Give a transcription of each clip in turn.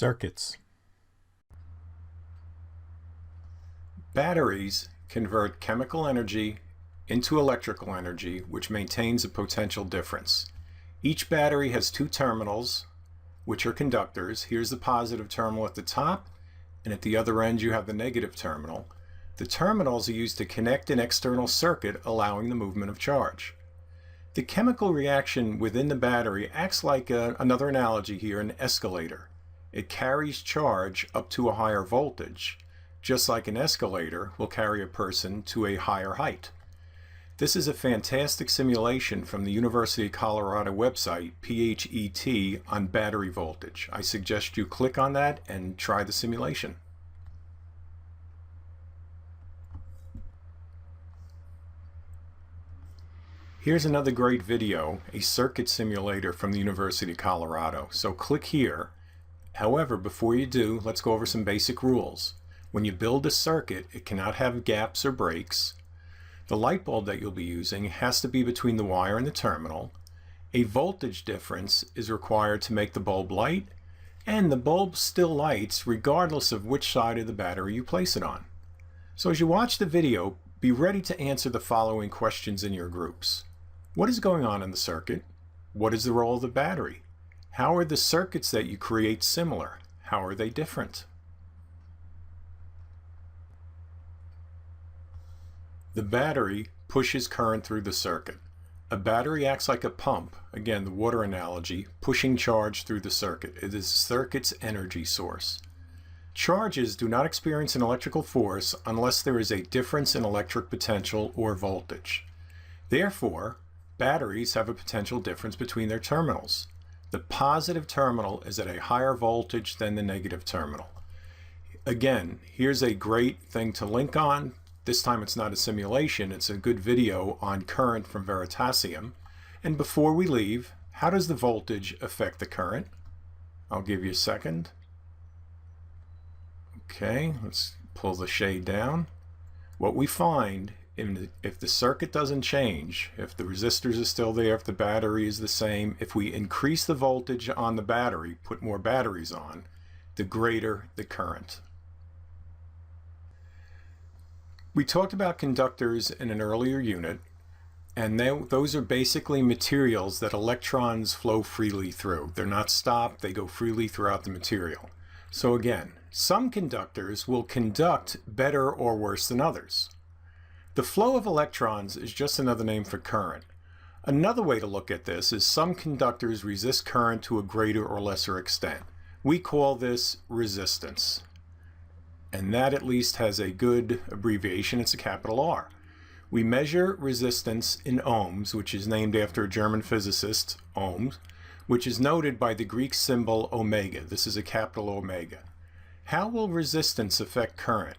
Circuits. Batteries convert chemical energy into electrical energy, which maintains a potential difference. Each battery has two terminals, which are conductors. Here's the positive terminal at the top, and at the other end you have the negative terminal. The terminals are used to connect an external circuit, allowing the movement of charge. The chemical reaction within the battery acts like another analogy here, an escalator. It carries charge up to a higher voltage, just like an escalator will carry a person to a higher height. This is a fantastic simulation from the University of Colorado website, PHET, on battery voltage. I suggest you click on that and try the simulation. Here's another great video, a circuit simulator from the University of Colorado. So click here. However, before you do, let's go over some basic rules. When you build a circuit, it cannot have gaps or breaks. The light bulb that you'll be using has to be between the wire and the terminal. A voltage difference is required to make the bulb light, and the bulb still lights regardless of which side of the battery you place it on. So as you watch the video, be ready to answer the following questions in your groups. What is going on in the circuit? What is the role of the battery? How are the circuits that you create similar? How are they different? The battery pushes current through the circuit. A battery acts like a pump, again the water analogy, pushing charge through the circuit. It is the circuit's energy source. Charges do not experience an electrical force unless there is a difference in electric potential or voltage. Therefore, batteries have a potential difference between their terminals. The positive terminal is at a higher voltage than the negative terminal. Again, here's a great thing to link on. This time it's not a simulation, it's a good video on current from Veritasium. And before we leave, how does the voltage affect the current? I'll give you a second. Okay, let's pull the shade down. What we find, if the circuit doesn't change, if the resistors are still there, if the battery is the same, if we increase the voltage on the battery, put more batteries on, the greater the current. We talked about conductors in an earlier unit, and those are basically materials that electrons flow freely through. They're not stopped, they go freely throughout the material. So again, some conductors will conduct better or worse than others. The flow of electrons is just another name for current. Another way to look at this is some conductors resist current to a greater or lesser extent. We call this resistance. And that at least has a good abbreviation. It's a capital R. We measure resistance in ohms, which is named after a German physicist, Ohms, which is noted by the Greek symbol omega. This is a capital omega. How will resistance affect current?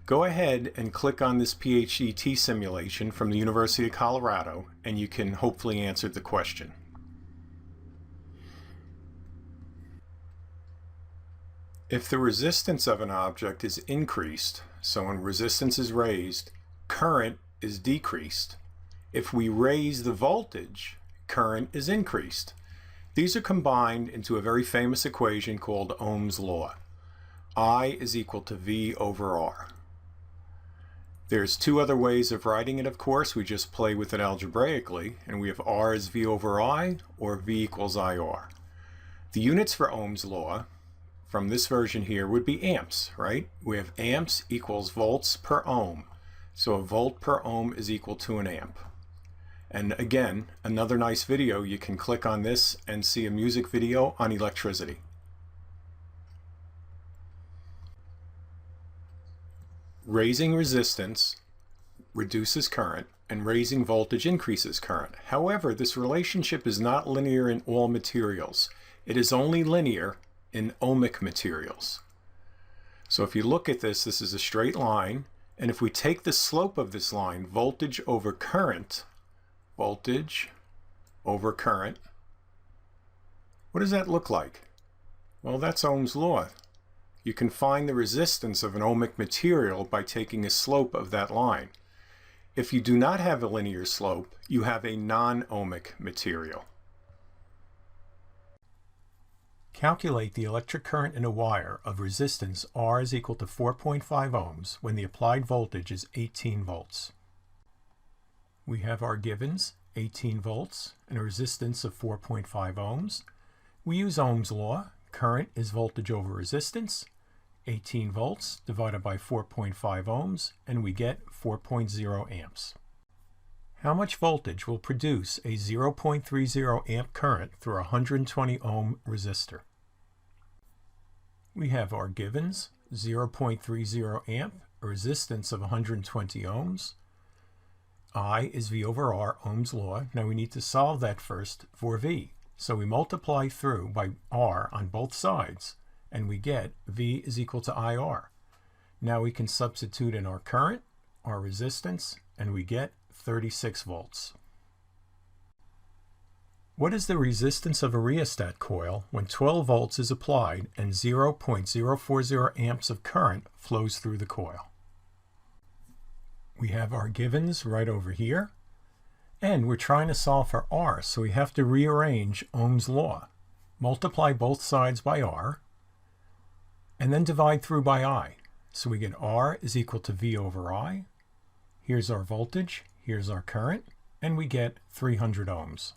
Go ahead and click on this PHET simulation from the University of Colorado, and you can hopefully answer the question. If the resistance of an object is increased, so when resistance is raised, current is decreased. If we raise the voltage, current is increased. These are combined into a very famous equation called Ohm's Law. I is equal to V over R. There's two other ways of writing it, of course. We just play with it algebraically, and we have R as V over I, or V equals IR. The units for Ohm's Law from this version here would be amps, right? We have amps equals volts per ohm. So a volt per ohm is equal to an amp. And again, another nice video, you can click on this and see a music video on electricity. Raising resistance reduces current, and raising voltage increases current. However, this relationship is not linear in all materials. It is only linear in ohmic materials. So if you look at this, this is a straight line, and if we take the slope of this line, voltage over current, what does that look like? Well, that's Ohm's Law. You can find the resistance of an ohmic material by taking a slope of that line. If you do not have a linear slope, you have a non-ohmic material. Calculate the electric current in a wire of resistance R is equal to 4.5 ohms when the applied voltage is 18 volts. We have our givens, 18 volts, and a resistance of 4.5 ohms. We use Ohm's law. Current is voltage over resistance. 18 volts divided by 4.5 ohms, and we get 4.0 amps. How much voltage will produce a 0.30 amp current through a 120 ohm resistor? We have our givens, 0.30 amp, a resistance of 120 ohms. I is V over R, Ohm's law. Now we need to solve that first for V. So we multiply through by R on both sides, and we get V is equal to IR. Now we can substitute in our current, our resistance, and we get 36 volts. What is the resistance of a rheostat coil when 12 volts is applied and 0.040 amps of current flows through the coil? We have our givens right over here, and we're trying to solve for R, so we have to rearrange Ohm's law. Multiply both sides by R, and then divide through by I. So we get R is equal to V over I. Here's our voltage, here's our current, and we get 300 ohms.